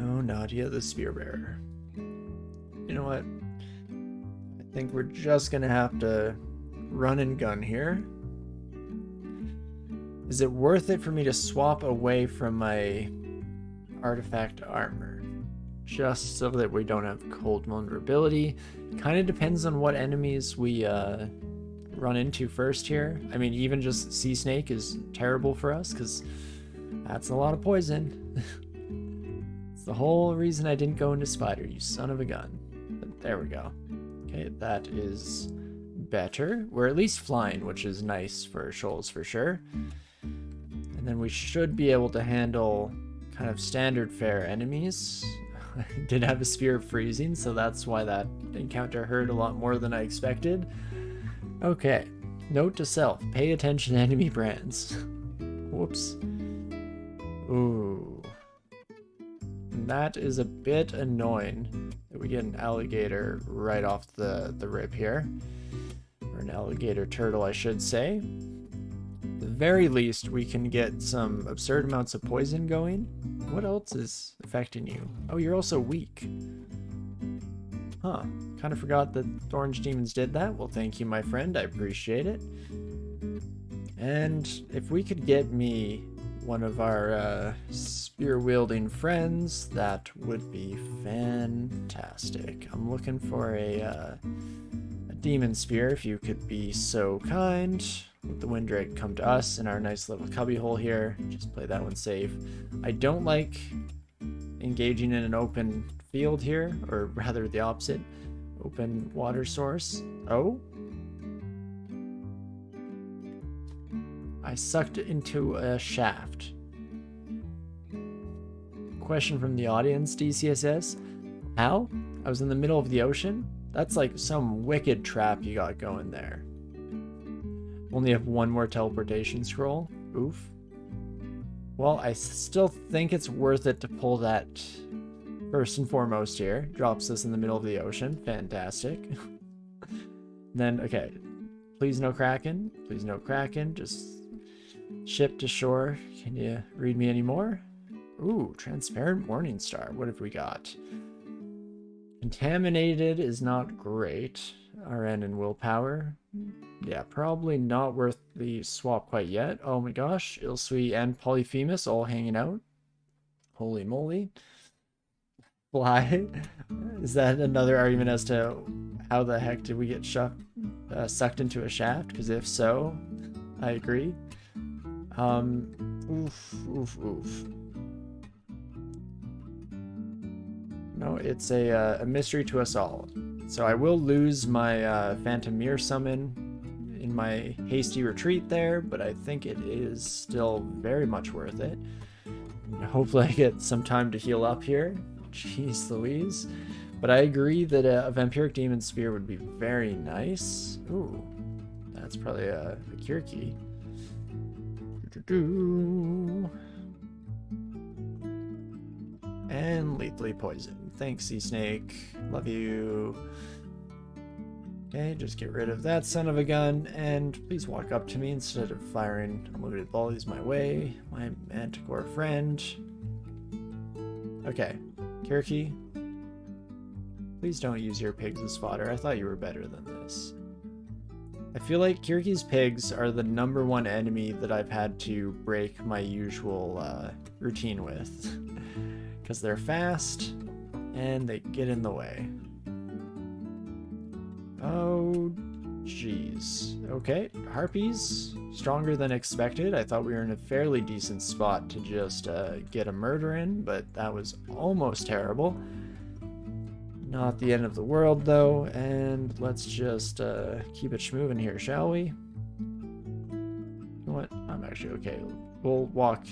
Oh, Nadia the Spear Bearer. You know what? I think we're just gonna have to run and gun here. Is it worth it for me to swap away from my artifact armor? Just so that we don't have cold vulnerability. Kind of depends on what enemies we run into first here. I mean, even just Sea Snake is terrible for us because that's a lot of poison. It's the whole reason I didn't go into Spider, you son of a gun. But there we go. Okay, that is better. We're at least flying, which is nice for shoals for sure. And then we should be able to handle kind of standard fare enemies. I did have a Spear of Freezing, so that's why that encounter hurt a lot more than I expected. Okay, note to self, pay attention to enemy brands. Whoops. Ooh. That is a bit annoying that we get an alligator right off the rip here. Or an alligator turtle, I should say. At the very least, we can get some absurd amounts of poison going. What else is affecting you? Oh, you're also weak. Huh. Kind of forgot that Orange Demons did that. Well, thank you, my friend. I appreciate it. And if we could get me one of our spear-wielding friends, that would be fantastic. I'm looking for a demon spear, if you could be so kind. Let the Windrake come to us in our nice little cubbyhole here. Just play that one safe. I don't like engaging in an open field here, or rather the opposite. Open water source. Oh? I sucked into a shaft. Question from the audience, DCSS. How? I was in the middle of the ocean? That's like some wicked trap you got going there. Only have one more teleportation scroll. Oof. Well, I still think it's worth it to pull that first and foremost here. Drops us in the middle of the ocean. Fantastic. Then, okay. Please no Kraken. Please no Kraken. Just ship to shore. Can you read me any more? Ooh, Transparent Morning Star. What have we got? Contaminated is not great. RN and Willpower. Yeah, probably not worth the swap quite yet. Oh my gosh, Ilsui and Polyphemus all hanging out. Holy moly. Fly. Is that another argument as to how the heck did we get sucked into a shaft? Because if so, I agree. Oof. No, it's a mystery to us all. So I will lose my Phantom Mirror summon in my hasty retreat there, but I think it is still very much worth it. Hopefully I get some time to heal up here. Jeez Louise. But I agree that a Vampiric Demon Spear would be very nice. Ooh, that's probably a cure key. And lethally poisoned. Thanks, Sea Snake. Love you. Okay, just get rid of that son of a gun, and please walk up to me instead of firing unlimited volleys my way. My Manticore friend. Okay, Kirky. Please don't use your pigs as fodder. I thought you were better than this. I feel like Kirky's pigs are the #1 enemy that I've had to break my usual routine with. Because they're fast, and they get in the way. Oh, jeez. Okay, Harpies, stronger than expected. I thought we were in a fairly decent spot to just get a murder in, but that was almost terrible. Not the end of the world, though, and let's just keep it schmoving here, shall we? You know what? I'm actually okay. We'll walk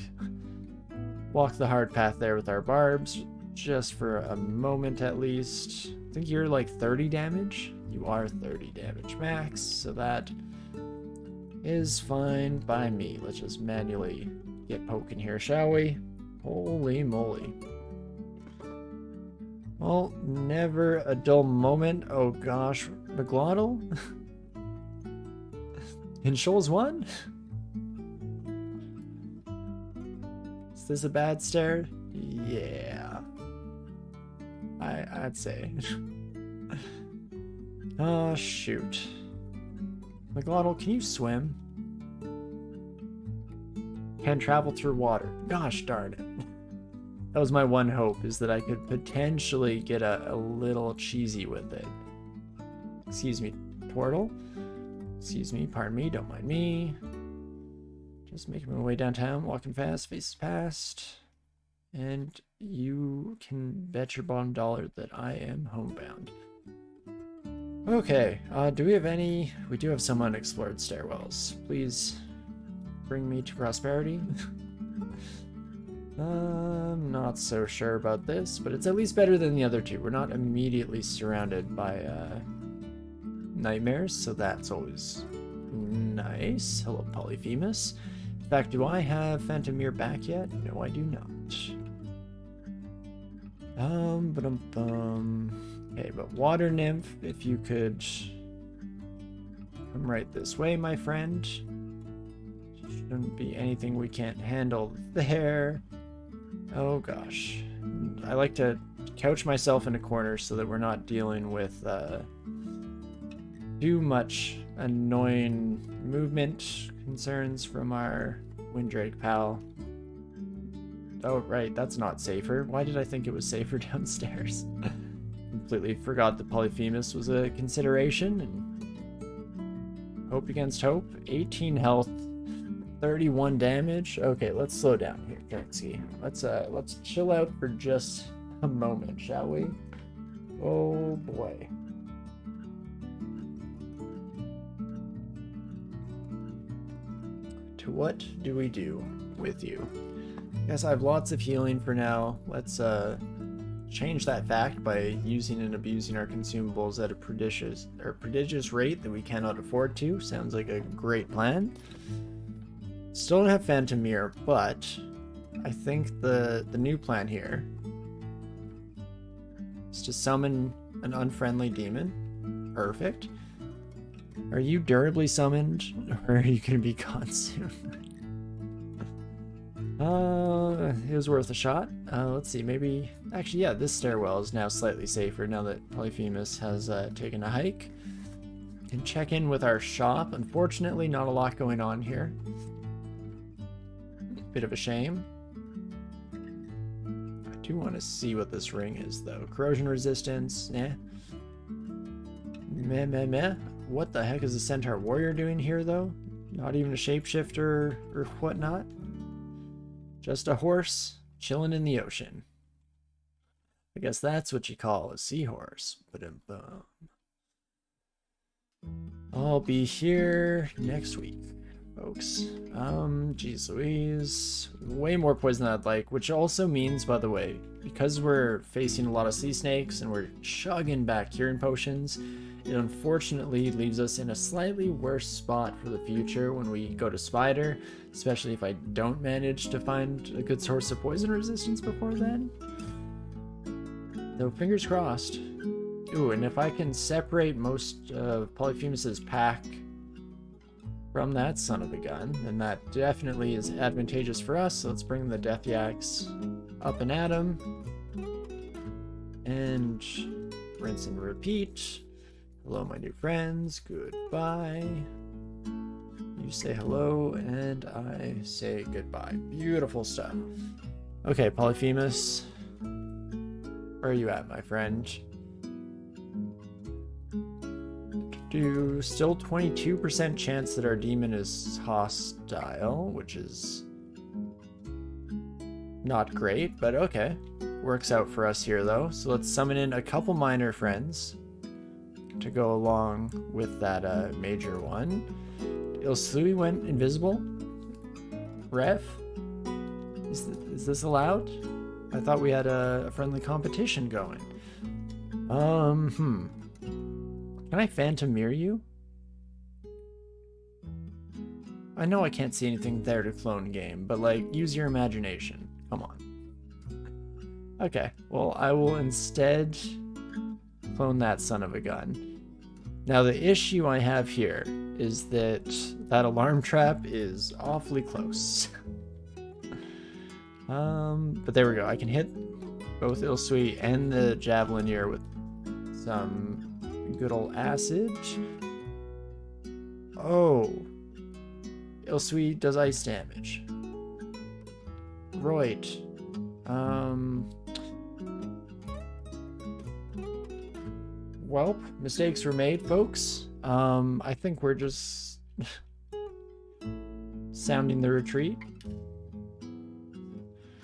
the hard path there with our barbs, just for a moment at least. I think you're like 30 damage. You are 30 damage max, so that is fine by me. Let's just manually get poking here, shall we? Holy moly. Well, never a dull moment. Oh gosh, McGlottal? In Shoals 1? Is this a bad stare? Yeah. I'd say. Oh, shoot. Makhleb, can you swim? Can travel through water. Gosh darn it. That was my one hope, is that I could potentially get a little cheesy with it. Excuse me, Tortle. Excuse me, pardon me, don't mind me. Just making my way downtown, walking fast, faces past. And you can bet your bottom dollar that I am homebound. Okay, do we have any? We do have some unexplored stairwells. Please bring me to prosperity. I'm not so sure about this, but it's at least better than the other two. We're not immediately surrounded by nightmares, so that's always nice. Hello, Polyphemus. In fact, do I have Phantom Mirror back yet? No, I do not. Okay, but Water Nymph, if you could come right this way, my friend. Shouldn't be anything we can't handle there. Oh gosh. I like to couch myself in a corner so that we're not dealing with too much annoying movement concerns from our Windrake pal. Oh, right, that's not safer. Why did I think it was safer downstairs? Completely forgot that Polyphemus was a consideration. And hope against hope. 18 health, 31 damage. Okay, let's slow down here, Torinski. Let's chill out for just a moment, shall we? Oh boy. To what do we do with you? Guess I have lots of healing for now. Let's change that fact by using and abusing our consumables at a prodigious rate that we cannot afford to. Sounds like a great plan. Still don't have Phantom Mirror, but I think the new plan here is to summon an unfriendly demon. Perfect. Are you durably summoned, or are you going to be gone soon? It was worth a shot. Let's see, maybe... Actually, yeah, this stairwell is now slightly safer now that Polyphemus has taken a hike. Can check in with our shop. Unfortunately, not a lot going on here. Bit of a shame. I do want to see what this ring is, though. Corrosion resistance, eh. Meh, meh, meh. What the heck is a Centaur Warrior doing here, though? Not even a shapeshifter or whatnot. Just a horse chilling in the ocean. I guess that's what you call a seahorse. Ba-dum-bum. I'll be here next week, folks. Geez Louise. Way more poison than I'd like, which also means, by the way, because we're facing a lot of sea snakes and we're chugging back curing potions, it unfortunately leaves us in a slightly worse spot for the future when we go to Spider, especially if I don't manage to find a good source of poison resistance before then. So fingers crossed. Ooh, and if I can separate most of Polyphemus's pack from that son of a gun, then that definitely is advantageous for us. So let's bring the Death Yaks up and at 'em. And rinse and repeat. Hello, my new friends. Goodbye. You say hello, and I say goodbye. Beautiful stuff. Okay, Polyphemus. Where are you at, my friend? Still 22% chance that our demon is hostile, which is not great, but okay. Works out for us here, though. So let's summon in a couple minor friends to go along with that major one. Ilslui went invisible? Ref? Is this allowed? I thought we had a friendly competition going. Can I Phantom Mirror you? I know I can't see anything there to clone game, but like, use your imagination. Come on. Okay, well, I will instead clone that son of a gun. Now, the issue I have here is that alarm trap is awfully close. But there we go. I can hit both Ilsui and the Javelineer with some good old acid. Oh, Ilsui does ice damage. Right. Well, mistakes were made, folks. I think we're just sounding the retreat.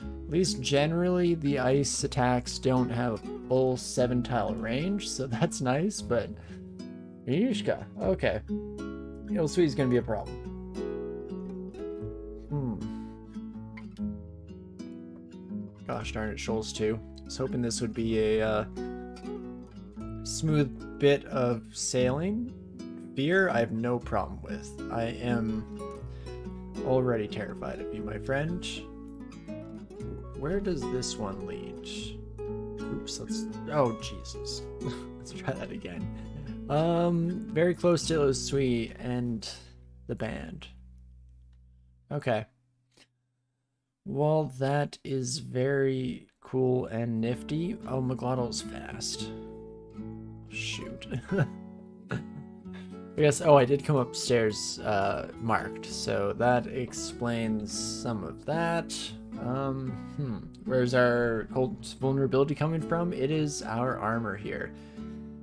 At least generally, the ice attacks don't have a full 7-tile range, so that's nice, but... Yishka, okay. Ilsui's gonna be a problem. Gosh darn it, Shoals too. I was hoping this would be a smooth bit of sailing. Fear, I have no problem with. I am already terrified of you, my friend. Where does this one lead? Oops, oh, Jesus. Let's try that again. Very close to Ilsui and the band. Okay. Well, that is very cool and nifty. Oh, Makhleb's fast. Shoot. I guess, oh, I did come upstairs marked, so that explains some of that. Where's our cold vulnerability coming from? It is our armor here.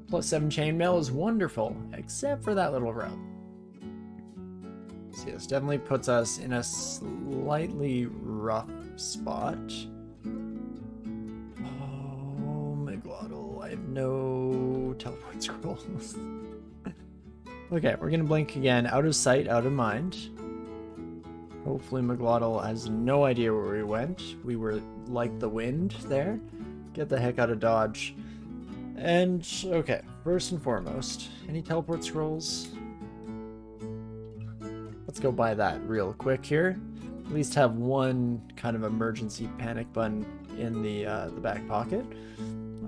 +7 chainmail is wonderful, except for that little rub. So this definitely puts us in a slightly rough spot. Oh, Makhleb, I have no teleport scrolls. Okay, we're gonna blink again. Out of sight, out of mind. Hopefully Makhleb has no idea where we went. We were like the wind there. Get the heck out of Dodge. And, okay, first and foremost, any teleport scrolls? Let's go buy that real quick here. At least have one kind of emergency panic button in the back pocket.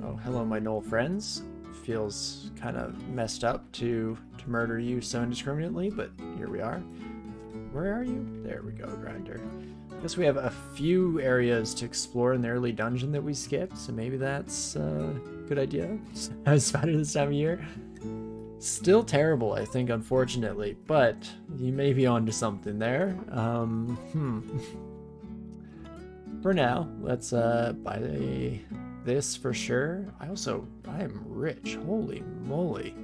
Oh, hello, my Knoll friends. Feels kind of messed up to murder you so indiscriminately, but here we are. Where are you? There we go, Grinder. I guess we have a few areas to explore in the early dungeon that we skipped, so maybe that's a good idea. As spider this time of year. Still terrible, I think, unfortunately, but you may be onto something there. For now, let's buy this for sure. I am rich. Holy moly.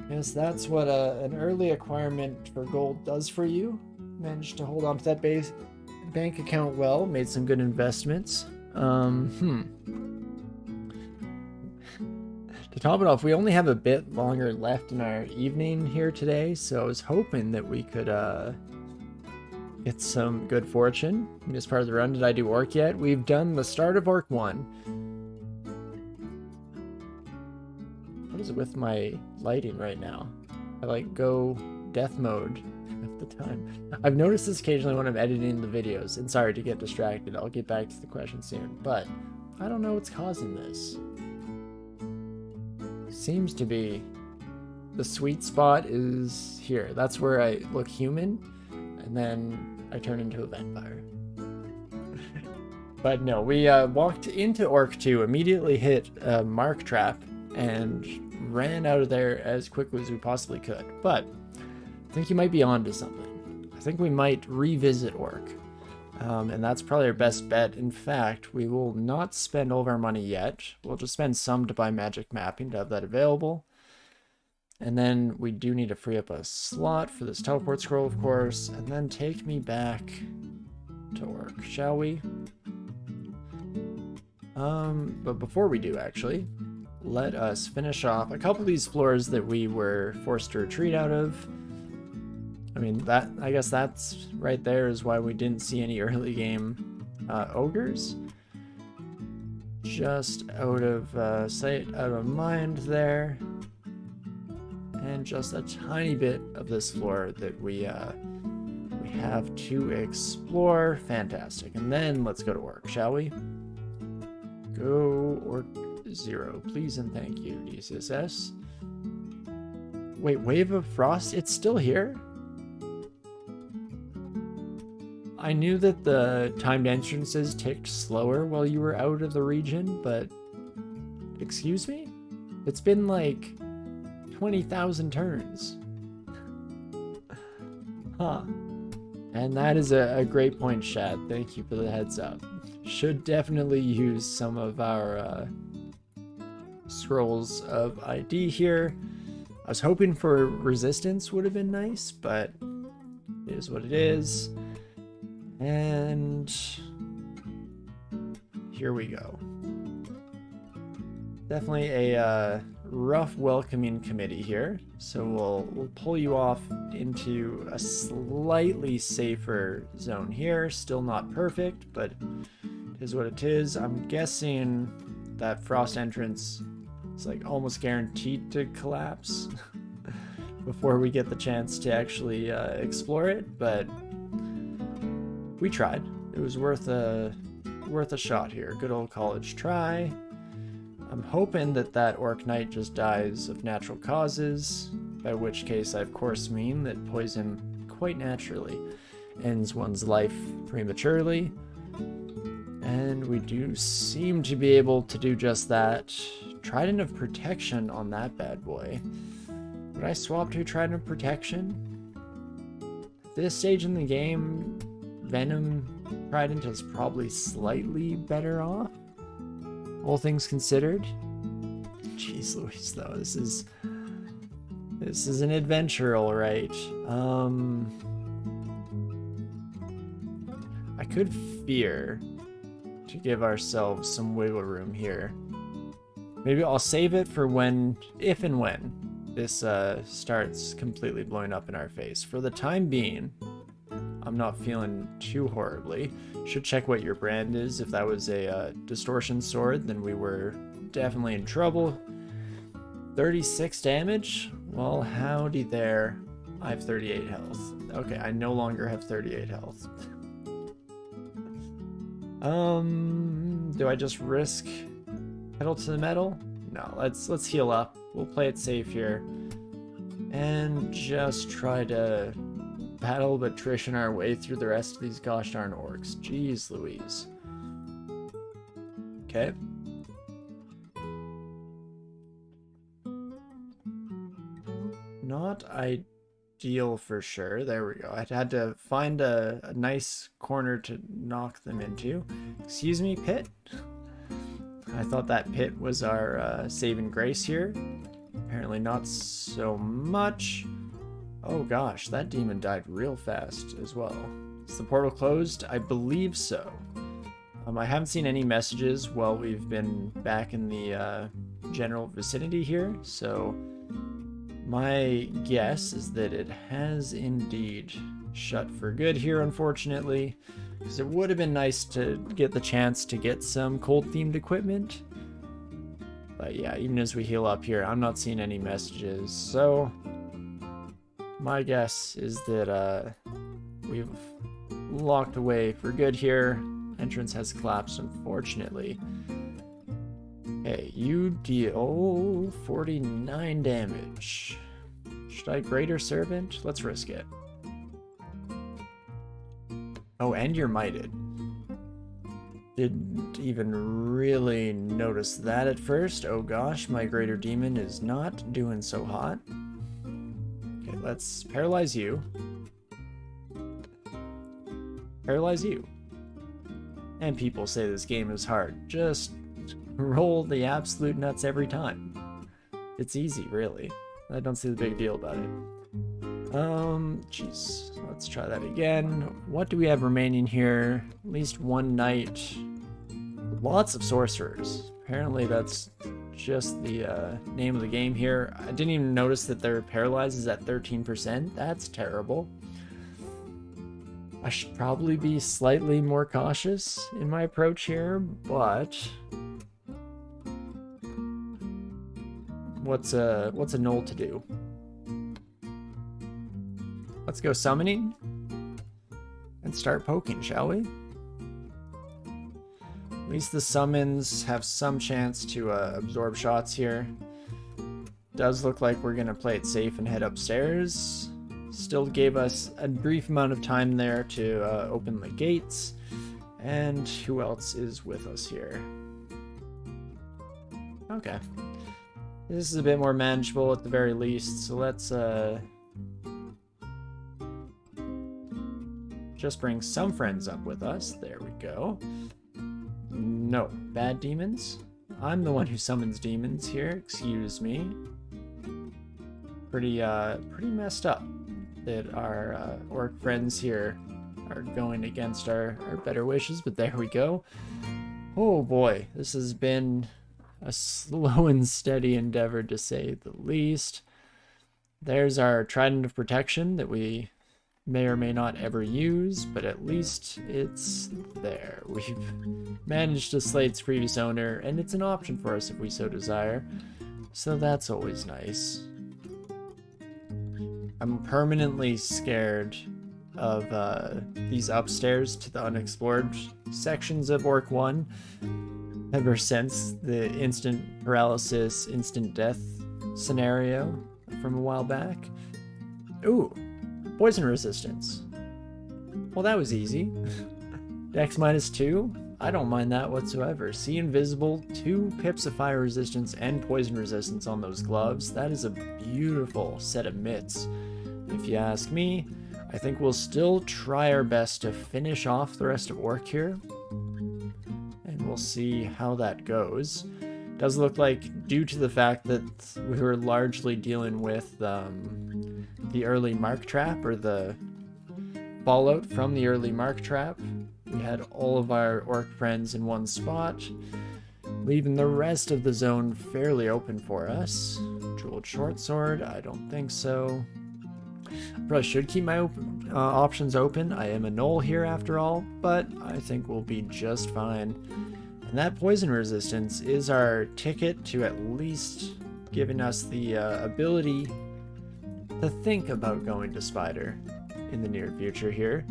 Yes, that's what an early acquirement for gold does for you. Managed to hold on to that bank account well, made some good investments. To top it off, we only have a bit longer left in our evening here today, so I was hoping that we could get some good fortune in this part of the run. Did I do Orc yet? We've done the start of Orc 1. What is it with my lighting right now? I like go death mode at the time. I've noticed this occasionally when I'm editing the videos, and sorry to get distracted. I'll get back to the question soon, but I don't know what's causing this. Seems to be the sweet spot is here. That's where I look human, and then I turn into a vampire. But no, we walked into Orc 2, immediately hit a mark trap, and ran out of there as quickly as we possibly could. But I think you might be onto something. I think we might revisit Orc. And that's probably our best bet. In fact, we will not spend all of our money yet. We'll just spend some to buy magic mapping to have that available. And then we do need to free up a slot for this teleport scroll, of course. And then take me back to Orc, shall we? But before we do, actually, let us finish off a couple of these floors that we were forced to retreat out of. I mean, I guess that's right there is why we didn't see any early game ogres. Just out of sight, out of mind there. And just a tiny bit of this floor that we have to explore. Fantastic. And then let's go to Orc, shall we? Go Orc 0, please and thank you, DCSS. Wait, Wave of Frost? It's still here? I knew that the timed entrances ticked slower while you were out of the region, but excuse me? It's been like 20,000 turns. Huh. And that is a great point, Shad. Thank you for the heads up. Should definitely use some of our scrolls of ID here. I was hoping for resistance would have been nice, but it is what it is. And here we go. Definitely a rough welcoming committee here. So we'll pull you off into a slightly safer zone here. Still not perfect, but it is what it is. I'm guessing that frost entrance is like almost guaranteed to collapse before we get the chance to actually explore it, but we tried. It was worth a shot here. Good old college try. I'm hoping that Orc Knight just dies of natural causes, by which case I of course mean that poison quite naturally ends one's life prematurely. And we do seem to be able to do just that. Trident of Protection on that bad boy. Would I swap to Trident of Protection? At this stage in the game, Venom Trident is probably slightly better off, all things considered. Jeez Louise, though, this is an adventure, all right. I could fear to give ourselves some wiggle room here. Maybe I'll save it for when, if and when, this starts completely blowing up in our face. For the time being, I'm not feeling too horribly. Should check what your brand is. If that was a distortion sword, then we were definitely in trouble. 36 damage? Well, howdy there. I have 38 health. Okay, I no longer have 38 health. Do I just risk pedal to the metal? No, let's heal up. We'll play it safe here. And just try to battle patrician our way through the rest of these gosh darn orcs. Jeez Louise. Okay. Not ideal for sure. There we go. I had to find a nice corner to knock them into. Excuse me, pit? I thought that pit was our saving grace here. Apparently not so much. Oh gosh, that demon died real fast as well. Is the portal closed? I believe so. I haven't seen any messages while we've been back in the general vicinity here, so my guess is that it has indeed shut for good here, unfortunately, because it would have been nice to get the chance to get some cold-themed equipment. But yeah, even as we heal up here, I'm not seeing any messages, so my guess is that we've locked away for good here. Entrance has collapsed, unfortunately. Okay, you deal 49 damage. Should I Greater Servant? Let's risk it. Oh, and you're mighted. Didn't even really notice that at first. Oh gosh, my Greater Demon is not doing so hot. Okay, let's paralyze you. Paralyze you. And people say this game is hard. Just roll the absolute nuts every time. It's easy, really. I don't see the big deal about it. Jeez. Let's try that again. What do we have remaining here? At least one knight. Lots of sorcerers. Apparently that's just the name of the game here. I didn't even notice that their paralyze is at 13%. That's terrible. I should probably be slightly more cautious in my approach here, but what's a null to do? Let's go summoning and start poking, shall we? At least the summons have some chance to absorb shots here. Does look like we're gonna play it safe and head upstairs. Still gave us a brief amount of time there to open the gates. And who else is with us here? Okay. This is a bit more manageable at the very least, so let's just bring some friends up with us. There we go. No, bad demons? I'm the one who summons demons here, excuse me. Pretty messed up that our orc friends here are going against our better wishes, but there we go. Oh boy, this has been a slow and steady endeavor to say the least. There's our trident of protection that we may or may not ever use, but at least it's there. We've managed to slay its previous owner, and it's an option for us if we so desire, so that's always nice. I'm permanently scared of these upstairs to the unexplored sections of Orc 1 ever since the instant paralysis, instant death scenario from a while back. Ooh, poison resistance. Well, that was easy. Dex -2? I don't mind that whatsoever. See invisible, 2 pips of fire resistance and poison resistance on those gloves. That is a beautiful set of mitts. If you ask me, I think we'll still try our best to finish off the rest of Orc here. And we'll see how that goes. Does look like, due to the fact that we were largely dealing with the early Mark Trap, or the fallout from the early Mark Trap, we had all of our Orc friends in one spot, leaving the rest of the zone fairly open for us. Jeweled short sword? I don't think so. Probably should keep my options open. I am a gnoll here after all, but I think we'll be just fine. And that poison resistance is our ticket to at least giving us the ability to think about going to Spider in the near future here.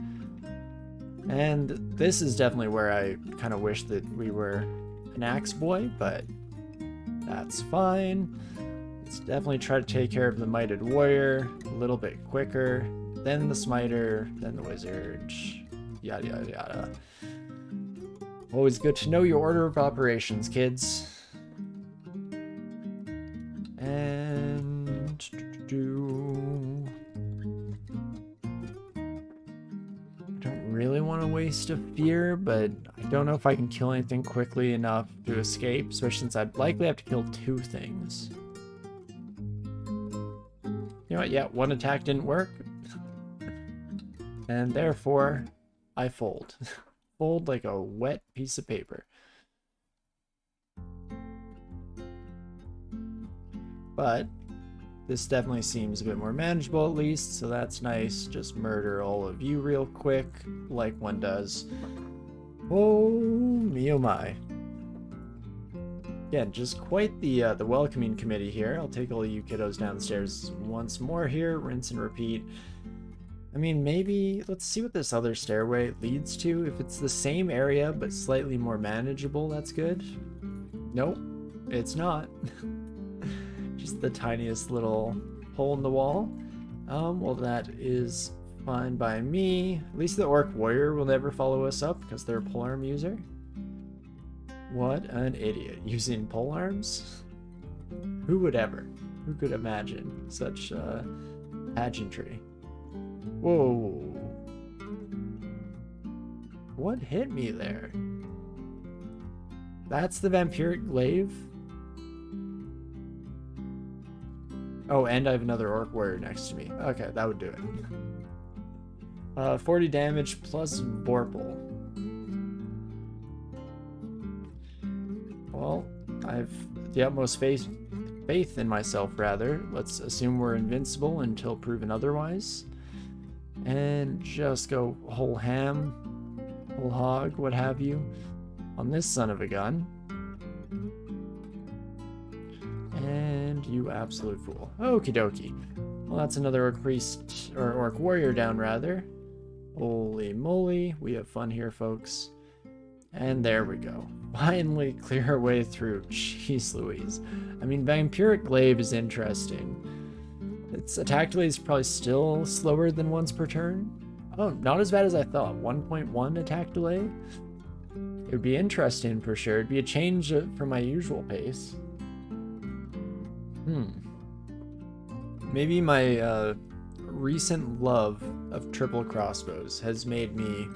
And this is definitely where I kind of wish that we were an axe boy, but that's fine. Let's definitely try to take care of the Mighted Warrior a little bit quicker, then the Smiter, then the Wizard, yada yada yada. Always good to know your order of operations, kids. And I don't really want to waste a fear, but I don't know if I can kill anything quickly enough to escape, especially since I'd likely have to kill 2 things. You know what? Yeah, 1 attack didn't work. And therefore, I fold. Fold like a wet piece of paper. But this definitely seems a bit more manageable at least, so that's nice. Just murder all of you real quick, like one does. Oh me oh my. Again, just quite the welcoming committee here. I'll take all of you kiddos downstairs once more here, rinse and repeat. I mean, maybe, let's see what this other stairway leads to. If it's the same area, but slightly more manageable, that's good. Nope, it's not. Just the tiniest little hole in the wall. Well, that is fine by me. At least the Orc Warrior will never follow us up, because they're a polearm user. What an idiot, using polearms? Who would ever? Who could imagine such pageantry? Whoa. What hit me there? That's the vampiric glaive? Oh, and I have another Orc Warrior next to me. Okay, that would do it. 40 damage plus Vorpal. Well, I have the utmost faith in myself, rather. Let's assume we're invincible until proven otherwise. And just go whole ham, whole hog, what have you, on this son of a gun. And you absolute fool. Okie dokie. Well, that's another Orc Priest, or Orc Warrior down, rather. Holy moly, we have fun here, folks. And there we go. Finally clear our way through. Jeez Louise. I mean, Vampiric Glaive is interesting. its attack delay is probably still slower than once per turn. Oh, not as bad as I thought. 1.1 attack delay. It would be interesting for sure. It'd be a change from my usual pace. Maybe my recent love of triple crossbows has made me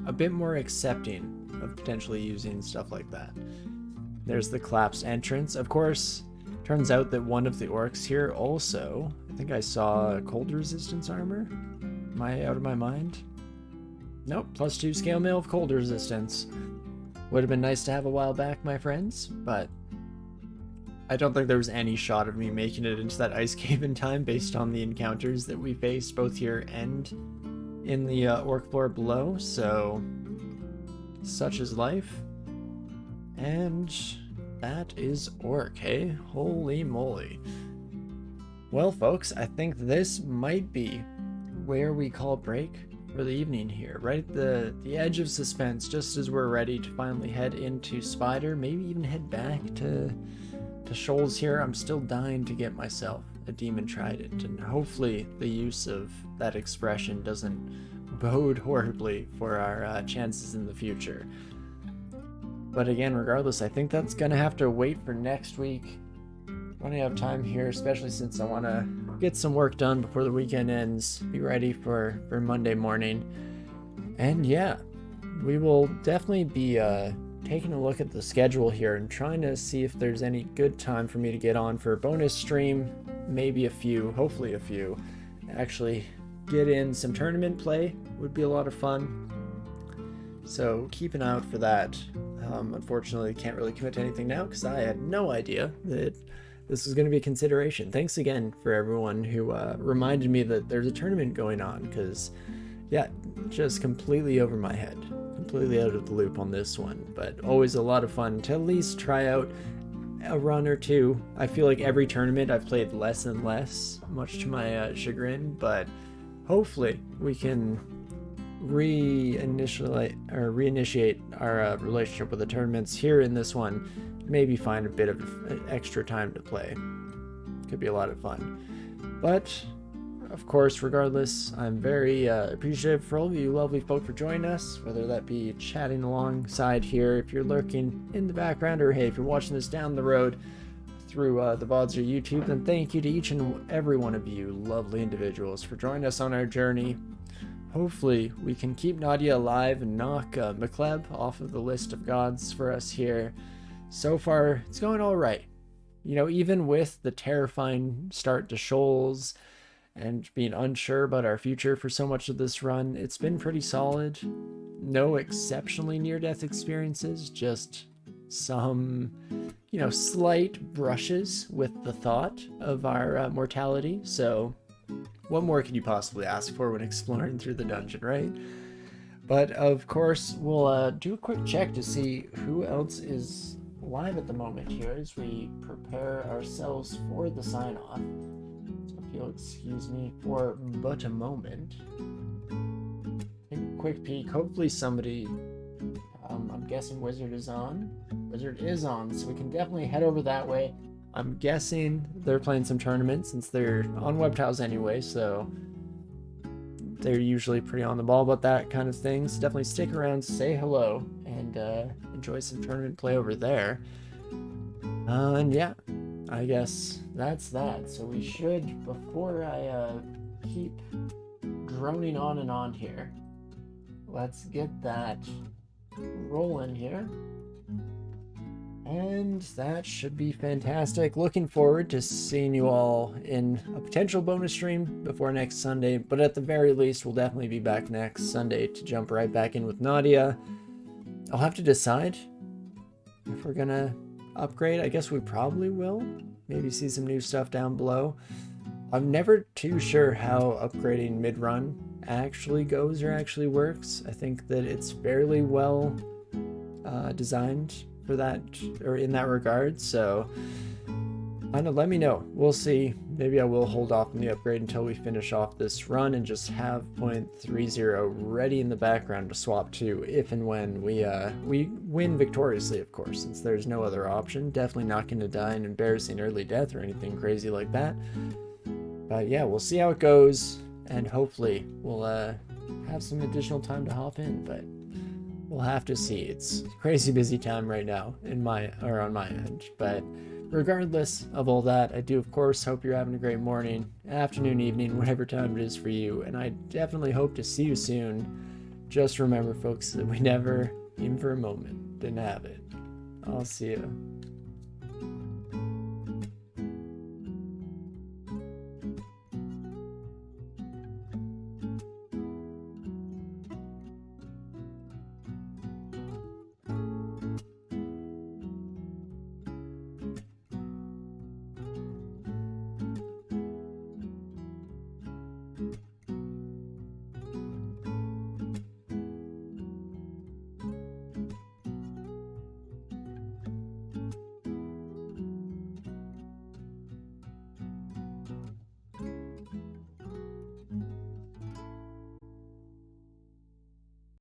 a bit more accepting of potentially using stuff like that. There's the collapsed entrance. Of course, turns out that one of the orcs here also, I think I saw cold resistance armor. Am I out of my mind? Nope, +2 scale mail of cold resistance. Would have been nice to have a while back, my friends, but I don't think there was any shot of me making it into that ice cave in time based on the encounters that we faced both here and in the orc floor below, so such is life. And that is orc, hey? Holy moly. Well, folks, I think this might be where we call break for the evening here, right at the edge of suspense, just as we're ready to finally head into Spider, maybe even head back to Shoals here. I'm still dying to get myself a demon trident, and hopefully the use of that expression doesn't bode horribly for our chances in the future. But again, regardless, I think that's gonna have to wait for next week. Running out of time here, especially since I want to get some work done before the weekend ends, be ready for Monday morning. And yeah, we will definitely be taking a look at the schedule here and trying to see if there's any good time for me to get on for a bonus stream, maybe a few, hopefully a few. Actually get in some tournament play would be a lot of fun. So keep an eye out for that. Unfortunately, can't really commit to anything now because I had no idea that this is going to be a consideration. Thanks again for everyone who reminded me that there's a tournament going on, because yeah, just completely over my head, completely out of the loop on this one, but always a lot of fun to at least try out a run or two. I feel like every tournament I've played less and less, much to my chagrin, but hopefully we can reinitiate our relationship with the tournaments here in this one. Maybe find a bit of extra time to play. Could be a lot of fun. But of course, regardless, I'm very appreciative for all of you lovely folk for joining us, whether that be chatting alongside here, if you're lurking in the background, or hey, if you're watching this down the road through the VODs or YouTube, then thank you to each and every one of you lovely individuals for joining us on our journey. Hopefully we can keep Nadia alive and knock Makhleb off of the list of gods for us here. So far, it's going all right. You know, even with the terrifying start to Shoals and being unsure about our future for so much of this run, it's been pretty solid. No exceptionally near-death experiences, just some, you know, slight brushes with the thought of our mortality. So what more could you possibly ask for when exploring through the dungeon, right? But of course, we'll do a quick check to see who else is live at the moment here as we prepare ourselves for the sign-off. So if you'll excuse me for but a moment. Take a quick peek. Hopefully somebody, I'm guessing Wizard is on. Wizard is on, so we can definitely head over that way. I'm guessing they're playing some tournaments since they're on web tiles anyway, so they're usually pretty on the ball about that kind of thing. So definitely stick around, say hello, and enjoy some tournament play over there. And yeah, I guess that's that. So we should, before I keep droning on and on here, let's get that rolling here. And that should be fantastic. Looking forward to seeing you all in a potential bonus stream before next Sunday. But at the very least, we'll definitely be back next Sunday to jump right back in with Nadia. I'll have to decide if we're gonna upgrade. I guess we probably will. Maybe see some new stuff down below. I'm never too sure how upgrading mid-run actually goes or actually works. I think that it's fairly well designed for that, or in that regard, so I don't know, let me know. We'll see. Maybe I will hold off on the upgrade until we finish off this run and just have 0.30 ready in the background to swap to if and when we win victoriously, of course, since there's no other option. Definitely not going to die an embarrassing early death or anything crazy like that. But yeah, we'll see how it goes, and hopefully we'll have some additional time to hop in, but we'll have to see. It's crazy busy time right now on my end. But regardless of all that, I do of course hope you're having a great morning, afternoon, evening, whatever time it is for you, and I definitely hope to see you soon. Just remember, folks, that we never, even for a moment, didn't have it. I'll see you.